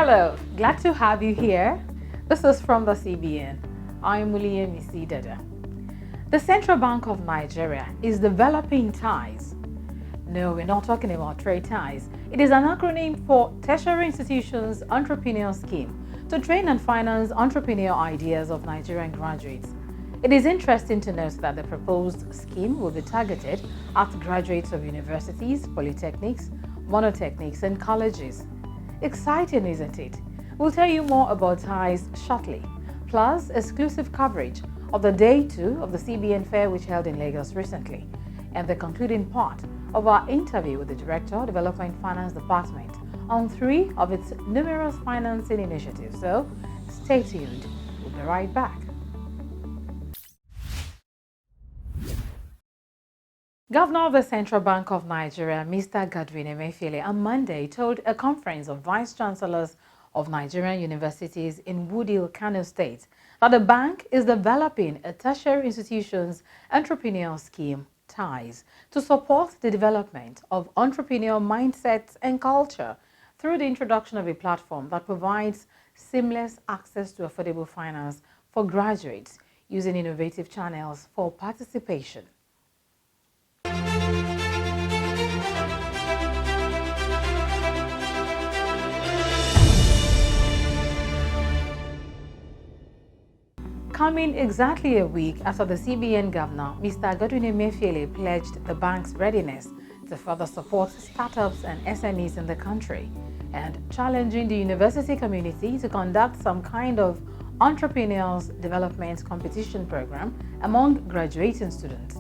Hello, glad to have you here. This is from the CBN. I'm Misi Dada. The Central Bank of Nigeria is developing ties. No, we're not talking about trade ties. It is an acronym for Tertiary Institutions Entrepreneur Scheme to train and finance entrepreneurial ideas of Nigerian graduates. It is interesting to note that the proposed scheme will be targeted at graduates of universities, polytechnics, monotechnics, and colleges. Exciting, isn't it? We'll tell you more about ties shortly, plus exclusive coverage of the Day 2 of the CBN Fair, which held in Lagos recently, and the concluding part of our interview with the Director of Development Finance Department on 3 of its numerous financing initiatives. So stay tuned. We'll be right back. Governor of the Central Bank of Nigeria, Mr. Godwin Emefiele, on Monday told a conference of Vice Chancellors of Nigerian universities in Woodhill, Kano State, that the bank is developing a tertiary institutions entrepreneurial scheme, TIES, to support the development of entrepreneurial mindsets and culture through the introduction of a platform that provides seamless access to affordable finance for graduates using innovative channels for participation. Coming exactly a week after the CBN Governor, Mr. Godwin Emefiele pledged the bank's readiness to further support startups and SMEs in the country and challenging the university community to conduct some kind of entrepreneurs development competition program among graduating students.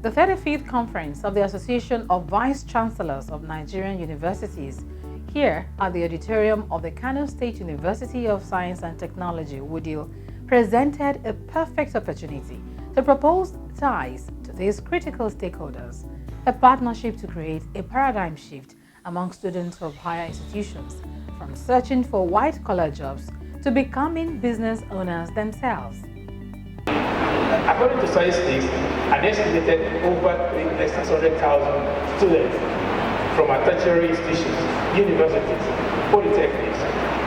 The 35th Conference of the Association of Vice Chancellors of Nigerian Universities here at the auditorium of the Kano State University of Science and Technology, Woodhill, presented a perfect opportunity to propose ties to these critical stakeholders, a partnership to create a paradigm shift among students of higher institutions, from searching for white-collar jobs to becoming business owners themselves. According to statistics, an estimated over 600,000 students from our tertiary institutions, universities, polytechnics,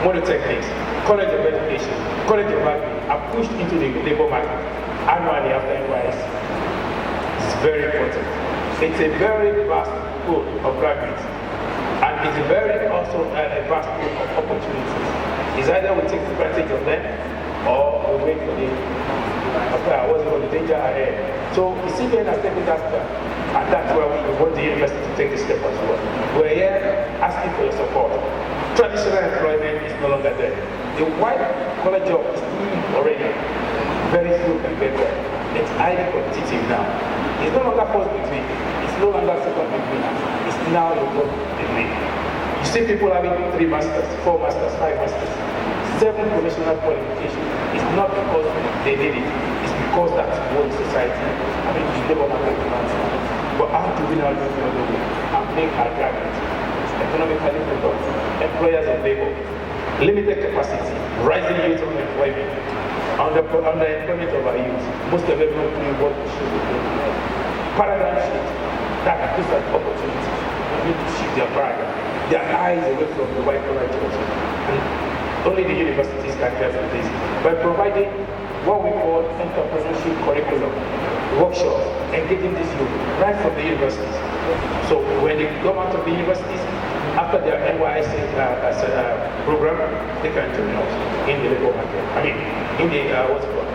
monotechnics, college of education, college of agri are pushed into the labor market annually after NYS. It's very important. It's a very vast pool of graduates, and it's a very also a vast pool of opportunities. It's either we take advantage of them or we wait for the danger ahead. So the CBN has taken that step, and that's where we want the university to take this step as well. We're here asking for your support. Traditional employment is no longer there. The white-collar job is already very few compared to it. It's highly competitive now. It's no longer first degree. It's no longer second degree. It's now your third degree. You see people having 3 masters, 4 masters, 5 masters, 7 professional qualifications. It's not because they did it. It's because that's what society, the labor market demands. But how do we now do it and make our graduates economically productive, employers of labor, limited capacity, rising youth unemployment, underemployment of our youth, most of everyone doing what we should be doing. Paradigm shift, that gives us opportunities. We need to shift their paradigm, their eyes away from the white-collar jobs. And only the universities can help with this by providing what we call entrepreneurship curriculum, workshops, engaging these youth right from the universities. So when they come out of the universities, after their NYS program, they can join us in the labor market. In the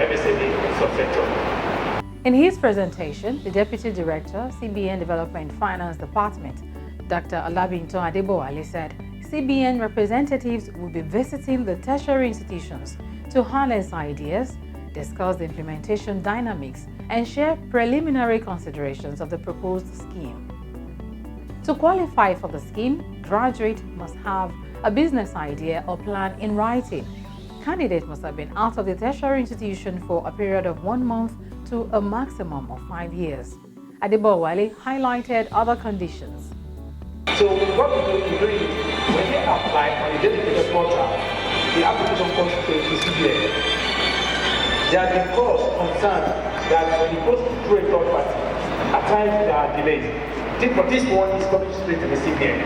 MSME subsector. In his presentation, the Deputy Director, CBN Development Finance Department, Dr. Olabinto Adebowale, said CBN representatives will be visiting the tertiary institutions to harness ideas, discuss the implementation dynamics, and share preliminary considerations of the proposed scheme. To qualify for the scheme, graduates must have a business idea or plan in writing. Candidates must have been out of the tertiary institution for a period of 1 month to a maximum of 5 years. Adebowale highlighted other conditions. So what we do is, when they apply on a dedicated portal, the application comes to CBN. There has been cause concern that when it goes through a third party, at times there are delays. But this one is coming straight to the CBN.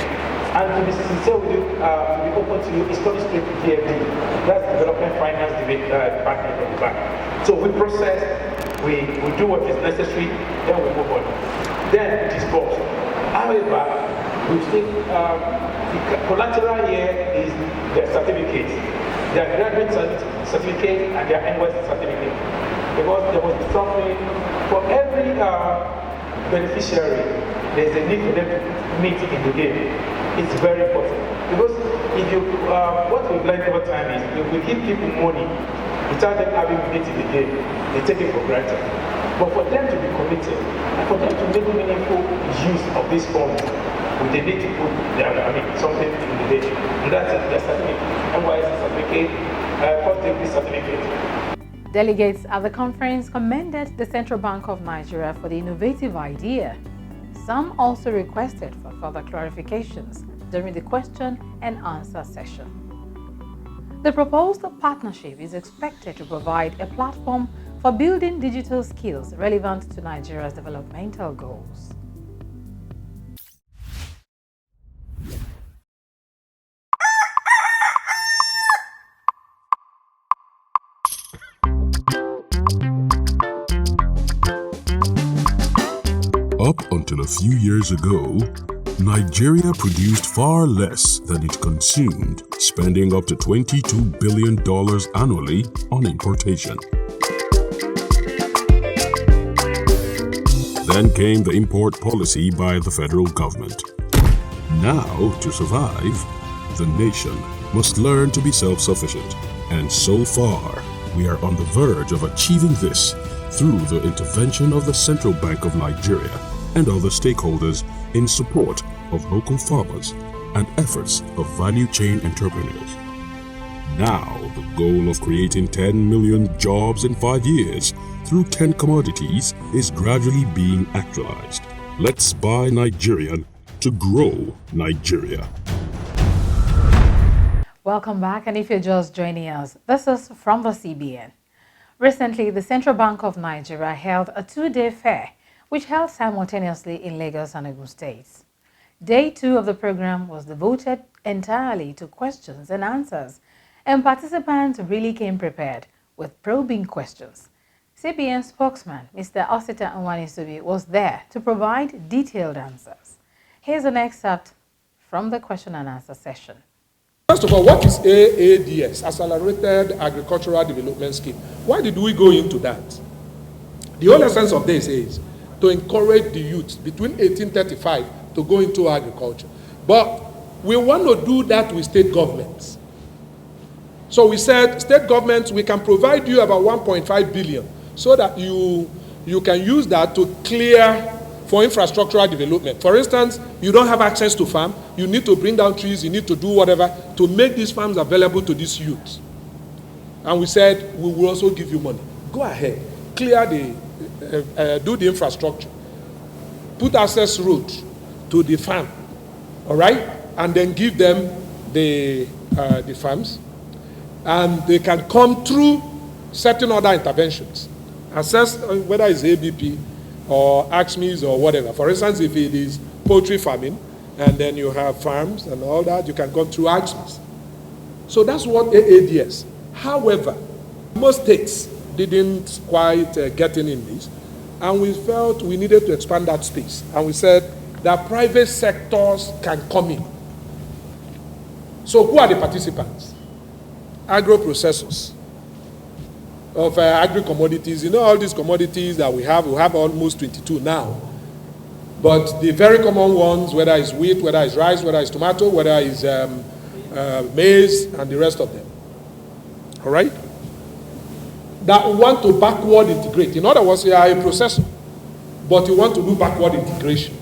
And to be sincere with you, to be open to you, it's coming straight to DFD. That's Development Finance Department of the bank. So we process, we do what is necessary, then we move on. Then we disburse. However, we still, the collateral here is their certificates, their graduate certificate and their NYC certificate. Because there was something, for every beneficiary, there's a need for them to meet in the game. It's very important. Because if you, what we've learned over time is, if we give people money without them having meat in the game, they take it for granted. But for them to be committed, and for them to make meaningful use of these funds, they need to put something in the game. And that's the certificate, NYC certificate, first degree certificate. Delegates at the conference commended the Central Bank of Nigeria for the innovative idea. Some also requested for further clarifications during the question and answer session. The proposed partnership is expected to provide a platform for building digital skills relevant to Nigeria's developmental goals. Up until a few years ago, Nigeria produced far less than it consumed, spending up to $22 billion annually on importation. Then came the import policy by the federal government. Now, to survive, the nation must learn to be self-sufficient. And so far, we are on the verge of achieving this through the intervention of the Central Bank of Nigeria and other stakeholders in support of local farmers and efforts of value chain entrepreneurs. Now, the goal of creating 10 million jobs in 5 years through 10 commodities is gradually being actualized. Let's buy Nigerian to grow Nigeria. Welcome back, and if you're just joining us, this is from the CBN. Recently, the Central Bank of Nigeria held a 2-day fair, which held simultaneously in Lagos and Ogun states. Day 2 of the program was devoted entirely to questions and answers, and participants really came prepared with probing questions. CBN spokesman Mr. Osita Nwanisubi was there to provide detailed answers. Here's an excerpt from the question and answer session. First of all, what is AADS, Accelerated Agricultural Development Scheme? Why did we go into that? The whole essence of this is to encourage the youth between 1835 to go into agriculture. But we want to do that with state governments. So we said, state governments, we can provide you about 1.5 billion so that you can use that to clear for infrastructural development. For instance, you don't have access to farm, you need to bring down trees, you need to do whatever to make these farms available to these youth. And we said, we will also give you money. Go ahead, clear do the infrastructure, put access roads to the farm, all right? And then give them the farms, and they can come through certain other interventions. Assess whether it's ABP or AXMEs or whatever. For instance, if it is poultry farming, and then you have farms and all that, you can come through AXMEs. So that's what AADS. However, most states didn't quite get in this, and we felt we needed to expand that space. And we said that private sectors can come in. So who are the participants? Agro-processors of agri-commodities. You know all these commodities that we have almost 22 now. But the very common ones, whether it's wheat, whether it's rice, whether it's tomato, whether it's maize, and the rest of them. All right? That want to backward integrate. In other words, you are a processor, but you want to do backward integration.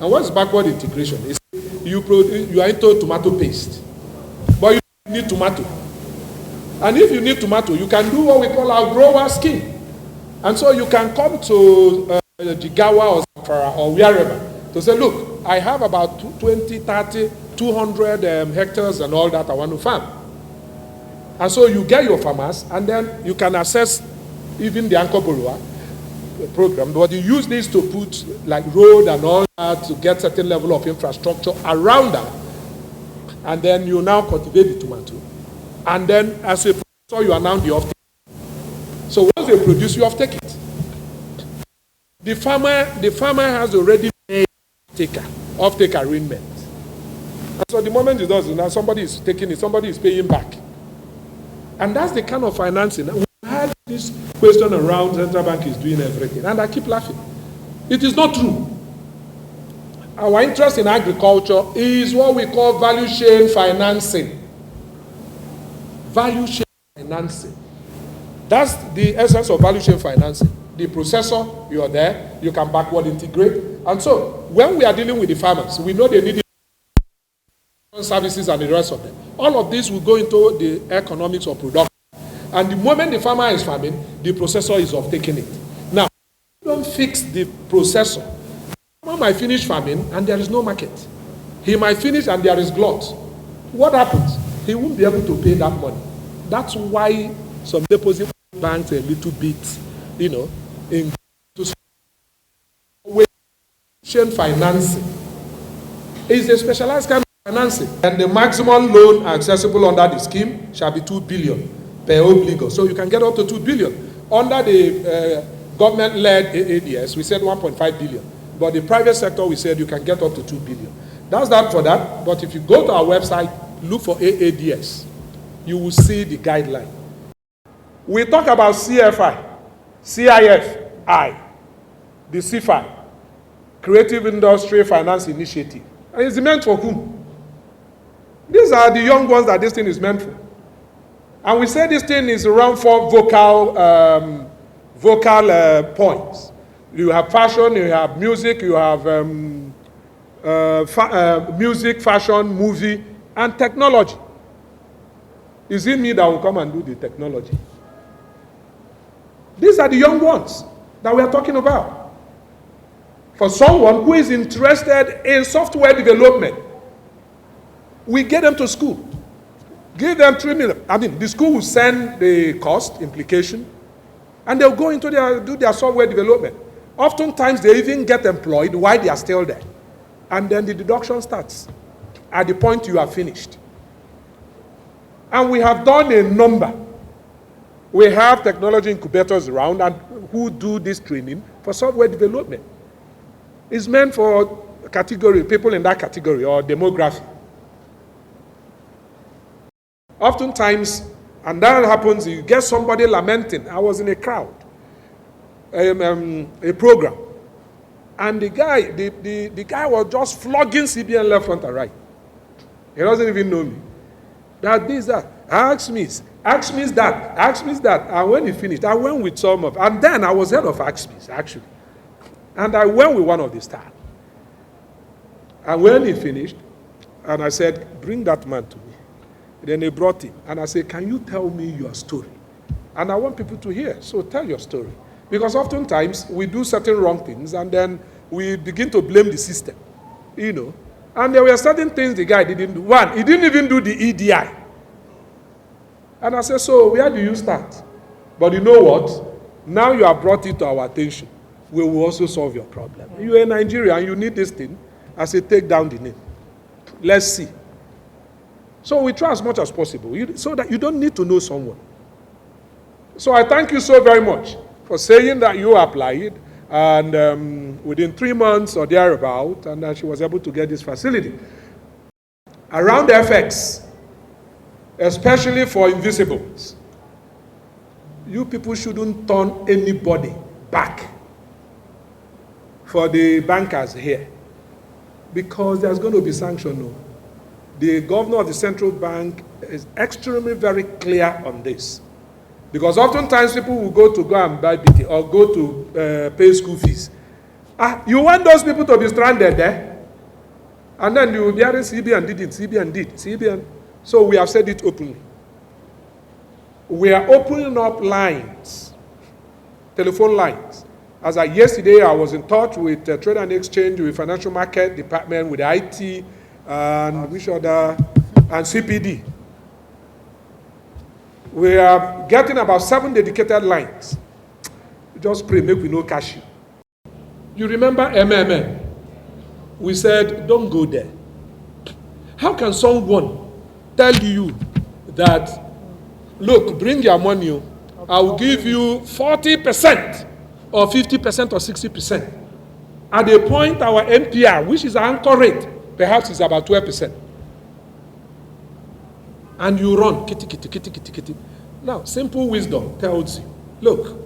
And what is backward integration? It's you are into tomato paste, but you need tomato. And if you need tomato, you can do what we call our grower scheme. And so you can come to Jigawa or Zamfara or wherever to say, look, I have about 20, 30, 200 hectares and all that I want to farm. And so you get your farmers, and then you can access even the anchor borrower program. But you use this to put like road and all that to get certain level of infrastructure around that. and then you now cultivate the tomato, and then as a producer, you are now the off-taker. So once they produce, you off-take it. The farmer has already made off-take arrangement. And so the moment he does it, now somebody is taking it, somebody is paying back. And that's the kind of financing. We had this question around central bank is doing everything, and I keep laughing. It is not true. Our interest in agriculture is what we call value chain financing. Value chain financing. That's the essence of value chain financing. The processor, you are there, you can backward integrate. And so, when we are dealing with the farmers, we know they need services and the rest of them. All of this will go into the economics of production. And the moment the farmer is farming, the processor is off taking it. Now, if you don't fix the processor, the farmer might finish farming and there is no market. He might finish and there is glut. What happens? He won't be able to pay that money. That's why some deposit banks a little bit, in financing. It's a specialized kind of financing. And the maximum loan accessible under the scheme shall be 2 billion per obligor. So you can get up to 2 billion. Under the government-led AADS, we said 1.5 billion. But the private sector, we said you can get up to 2 billion. That's that for that. But if you go to our website, look for AADS, you will see the guideline. We talk about CFI, CIFI, the CFI, Creative Industry Finance Initiative. And it's meant for whom? These are the young ones that this thing is meant for. And we say this thing is around 4 vocal points. You have fashion, you have music, you have music, fashion, movie, and technology. Is it me that will come and do the technology? These are the young ones that we are talking about. For someone who is interested in software development, we get them to school. Give them 3 million. I mean, the school will send the cost implication, and they'll go into do their software development. Oftentimes, they even get employed while they are still there. And then the deduction starts at the point you are finished. And we have done a number. We have technology incubators around and who do this training for software development. It's meant for category, people in that category or demography. Oftentimes, and that happens, you get somebody lamenting. I was in a crowd, a program, and the guy was just flogging CBN left, front, and right. He doesn't even know me. That this, that. Ask me that. And when he finished, I went with some of, and then I was head of AXMIS, actually. And I went with one of the staff. And when he finished, and I said, bring that man to me. Then they brought him. And I said, can you tell me your story? And I want people to hear. So tell your story. Because oftentimes, we do certain wrong things, and then we begin to blame the system. And there were certain things the guy didn't do. One, he didn't even do the EDI. And I said, so where do you start? But you know what? Now you have brought it to our attention. We will also solve your problem. You are in Nigeria and you need this thing. I said, take down the name. Let's see. So we try as much as possible so that you don't need to know someone. So I thank you so very much for saying that you applied and within 3 months or thereabout, and that she was able to get this facility. Around FX, especially for invisibles, you people shouldn't turn anybody back for the bankers here, because there's going to be sanction. The governor of the central bank is extremely very clear on this. Because oftentimes people will go and buy BT or go to pay school fees. You want those people to be stranded there? And then you will be hearing CBN did it, CBN did, CBN. So we have said it openly. We are opening up lines, telephone lines. As yesterday, I was in touch with Trade and Exchange, with Financial Market Department, with IT, and which other, and CPD. We are getting about 7 dedicated lines. Just pray, make we no cash you. You remember MMM? We said, don't go there. How can someone tell you that, look, bring your money, I will give you 40% or 50% or 60%. At a point, our MPR, which is our anchor rate, perhaps is about 12%. And you run, kitty, kitty, kitty, kitty, kitty. Now, simple wisdom tells you, look,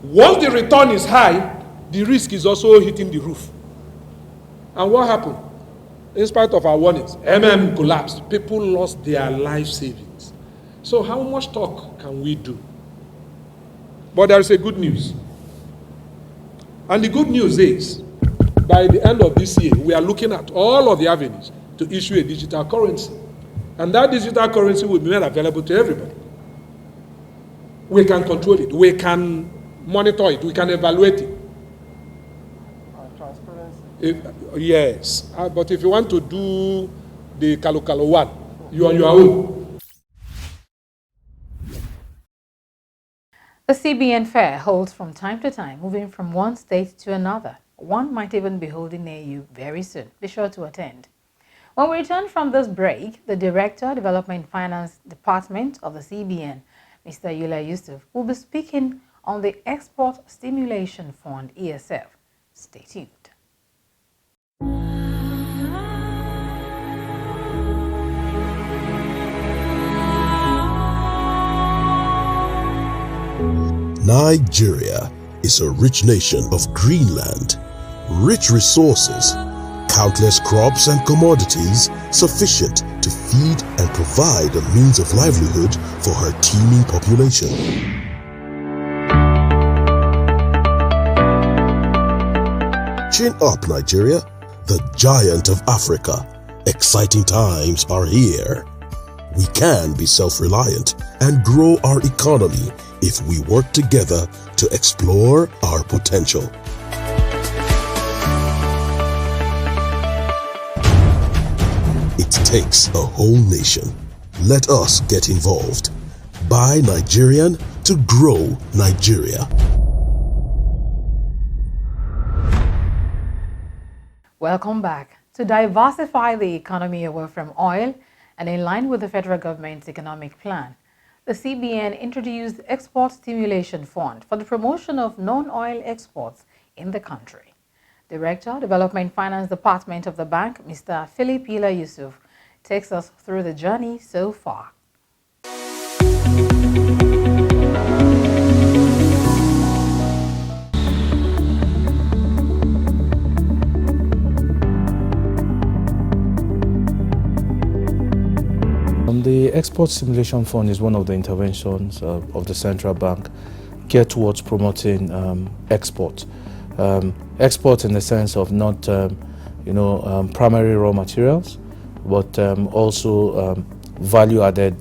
once the return is high, the risk is also hitting the roof. And what happened? In spite of our warnings, collapsed. People lost their life savings. So how much talk can we do? But there is a good news. And the good news is, by the end of this year, we are looking at all of the avenues to issue a digital currency. And that digital currency will be made available to everybody. We can control it. We can monitor it. We can evaluate it. Yes. But if you want to do the Kalo one, you're on your own. The CBN Fair holds from time to time, moving from one state to another. One might even be holding near you very soon. Be sure to attend. When we return from this break, the Director, Development Finance Department of the CBN, Mr. July Yusuf, will be speaking on the Export Stimulation Fund, ESF. Stay tuned. Nigeria is a rich nation of green land, rich resources, countless crops and commodities sufficient to feed and provide a means of livelihood for her teeming population. Chin up, Nigeria, the giant of Africa. Exciting times are here. We can be self-reliant and grow our economy if we work together to explore our potential. It takes a whole nation. Let us get involved. Buy Nigerian to grow Nigeria. Welcome back. To diversify the economy away from oil and in line with the federal government's economic plan, the CBN introduced the Export Stimulation Fund for the promotion of non-oil exports in the country. Director, Development Finance Department of the bank, Mr. Philip July Yusuf, takes us through the journey so far. The Export Stimulation Fund is one of the interventions of the central bank geared towards promoting export. Export in the sense of not, primary raw materials, but also value-added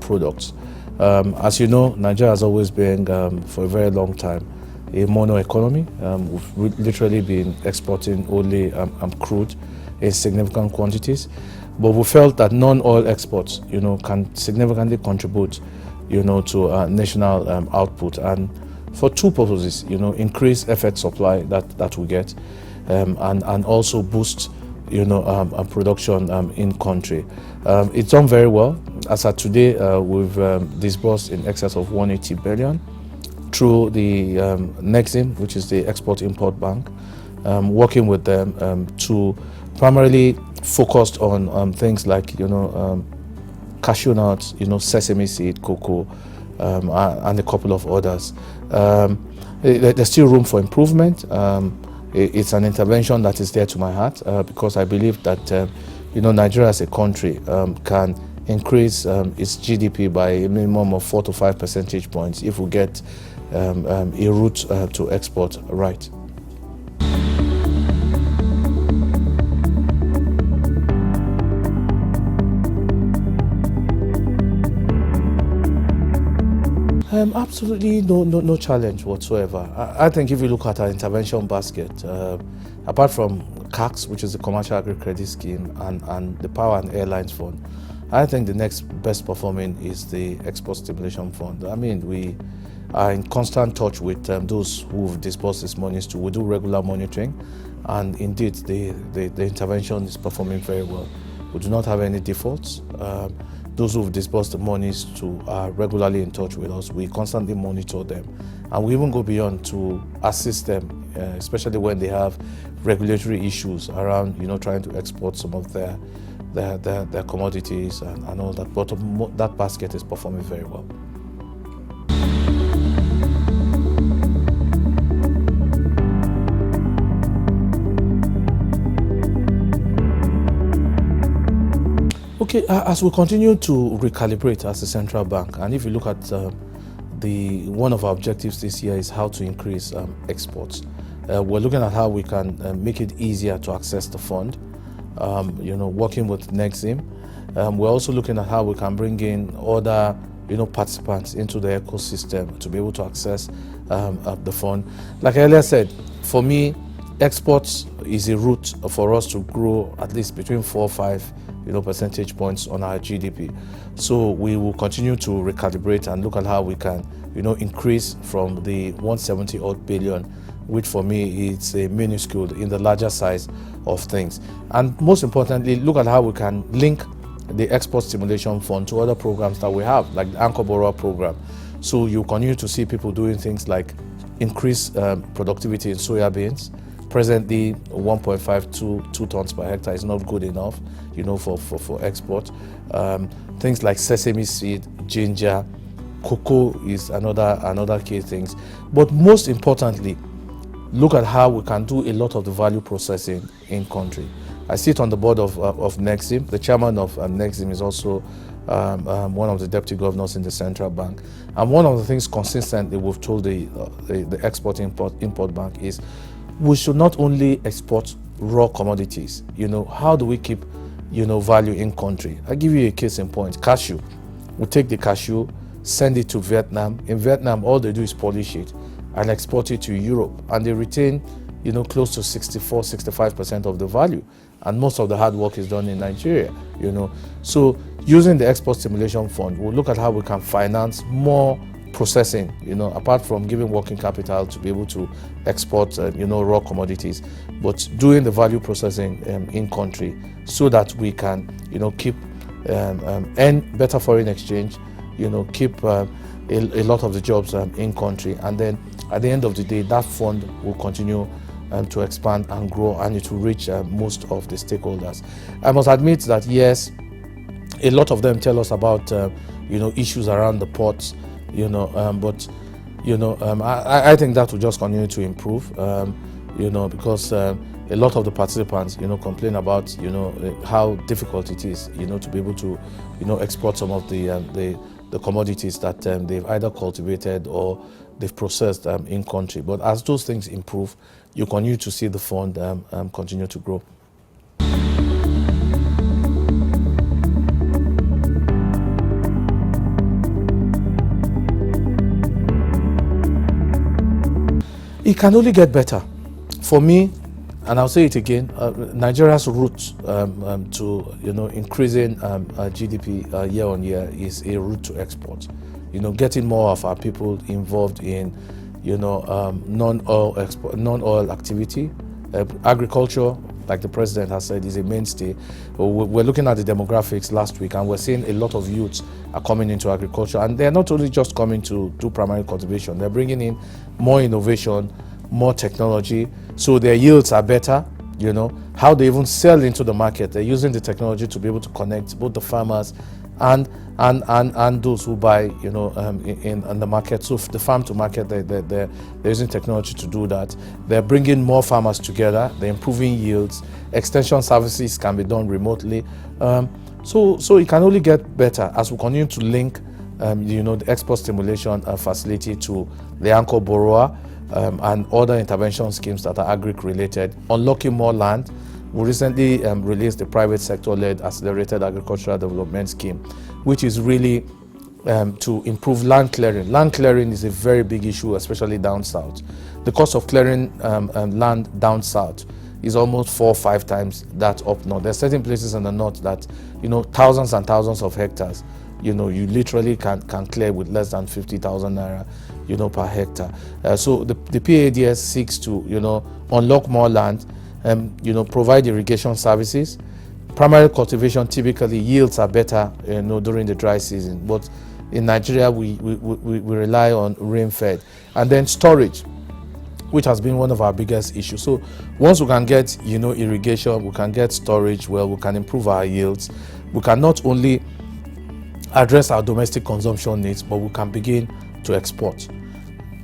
products. As you know, Nigeria has always been, for a very long time, a mono economy. We've literally been exporting only crude in significant quantities. But we felt that non-oil exports, can significantly contribute, to national output, and for two purposes, increase effort supply that we get, and also boost, production in country. It's done very well. As of today, we've disbursed in excess of 180 billion through the Nexim, which is the Export-Import Bank, working with them to primarily focused on things like cashew nuts, sesame seed, cocoa, and a couple of others. There's still room for improvement. It's an intervention that is dear to my heart because I believe that Nigeria as a country can increase its GDP by a minimum of 4 to 5 percentage points if we get a route to export right. Absolutely no challenge whatsoever. I think if you look at our intervention basket, apart from CACS, which is the Commercial Agri-Credit Scheme, and the Power and Airlines Fund, I think the next best performing is the Export Stimulation Fund. I mean, we are in constant touch with those who've disbursed these monies to. We do regular monitoring, and indeed the intervention is performing very well. We do not have any defaults. Those who've disbursed the monies to are regularly in touch with us. We constantly monitor them, and we even go beyond to assist them, especially when they have regulatory issues around, trying to export some of their commodities and all that. But that basket is performing very well. Okay, as we continue to recalibrate as a central bank, and if you look at one of our objectives this year is how to increase exports. We're looking at how we can make it easier to access the fund, working with Nexim. We're also looking at how we can bring in other participants into the ecosystem to be able to access the fund. Like I earlier said, for me, exports is a route for us to grow at least between 4 or 5 percentage points on our GDP. So we will continue to recalibrate and look at how we can increase from the 170 odd billion, which for me is a minuscule in the larger size of things. And most importantly, look at how we can link the export stimulation fund to other programs that we have, like the Anchor Borrower program. So you continue to see people doing things like increase productivity in soya beans. Presently, 1.52 tons per hectare is not good enough, for export. Things like sesame seed, ginger, cocoa is another key things. But most importantly, look at how we can do a lot of the value processing in country. I sit on the board of Nexim. The chairman of Nexim is also one of the deputy governors in the central bank. And one of the things consistently we've told the Export-Import Bank is we should not only export raw commodities. How do we keep, value in country? I'll give you a case in point. Cashew. We take the cashew, send it to Vietnam. In Vietnam, all they do is polish it and export it to Europe. And they retain, close to 64-65% of the value. And most of the hard work is done in Nigeria, So using the Export Stimulation Fund, we'll look at how we can finance more processing, apart from giving working capital to be able to export, raw commodities, but doing the value processing in country so that we can, keep earn better foreign exchange, keep a lot of the jobs in country. And then at the end of the day, that fund will continue to expand and grow, and it will reach most of the stakeholders. I must admit that, yes, a lot of them tell us about, issues around the ports, but I think that will just continue to improve, because a lot of the participants, complain about, how difficult it is, to be able to, export some of the commodities that they've either cultivated or they've processed in country. But as those things improve, you continue to see the fund continue to grow. It can only get better. For me, and I'll say it again, Nigeria's route to increasing GDP year on year is a route to export. Getting more of our people involved in non-oil activity. Agriculture, like the president has said, is a mainstay. We're looking at the demographics last week, and we're seeing a lot of youths are coming into agriculture, and they're not only just coming to do primary cultivation, they're bringing in more innovation, more technology, so their yields are better. How they even sell into the market, they're using the technology to be able to connect both the farmers and those who buy, in the market. So the farm to market, they're using technology to do that. They're bringing more farmers together. They're improving yields. Extension services can be done remotely. So it can only get better as we continue to link, the export stimulation facility to the Anchor Borrower and other intervention schemes that are agri-related, unlocking more land. We recently released the private sector-led accelerated agricultural development scheme, which is really to improve land clearing. Land clearing is a very big issue, especially down south. The cost of clearing land down south is almost 4 or 5 times that up north. There are certain places in the north that, thousands and thousands of hectares, you literally can clear with less than 50,000 naira, per hectare. So the PADS seeks to, unlock more land, provide irrigation services, primary cultivation, typically yields are better, during the dry season. But in Nigeria, we rely on rain-fed. And then storage, which has been one of our biggest issues. So once we can get, irrigation, we can get storage, well, we can improve our yields. We can not only address our domestic consumption needs, but we can begin to export.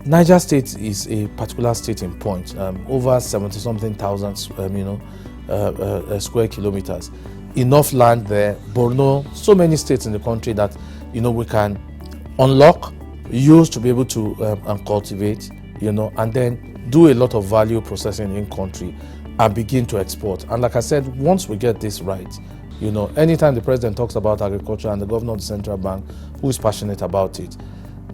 Niger State is a particular state in point, over 70-something thousand, square kilometers. Enough land there. Borno, so many states in the country that, we can unlock, use to be able to cultivate, and then do a lot of value processing in country and begin to export. And like I said, once we get this right, anytime the president talks about agriculture and the governor of the central bank who is passionate about it,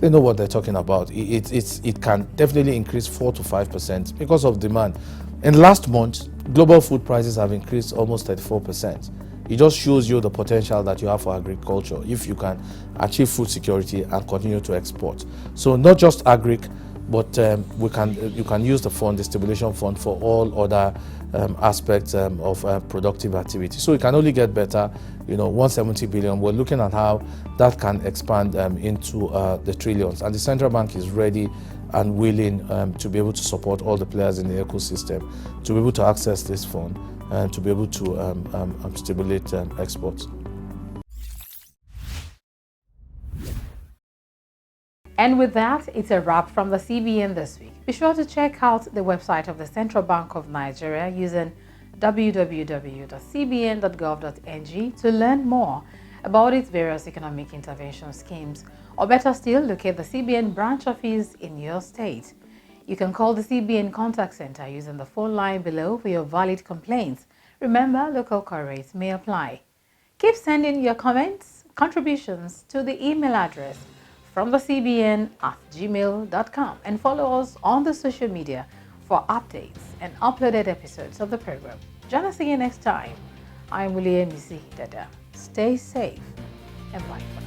they know what they're talking about. It can definitely increase 4 to 5% because of demand. In last month, global food prices have increased almost 34%. It just shows you the potential that you have for agriculture if you can achieve food security and continue to export. So not just agric, but you can use the fund, the stimulation fund, for all other aspects of productive activity. So it can only get better. 170 billion. We're looking at how that can expand into the trillions, and the central bank is ready and willing to be able to support all the players in the ecosystem to be able to access this fund and to be able to stimulate exports. And with that, it's a wrap from the CBN this week. Be sure to check out the website of the Central Bank of Nigeria using www.cbn.gov.ng to learn more about its various economic intervention schemes, or better still, locate the CBN branch office in your state. You can call the CBN contact center using the phone line below for your valid complaints. Remember, local call rates may apply. Keep sending your comments, contributions to the email address fromthecbn@gmail.com and follow us on the social media for updates and uploaded episodes of the program. Join us again next time. I'm William Dada. Stay safe and bye.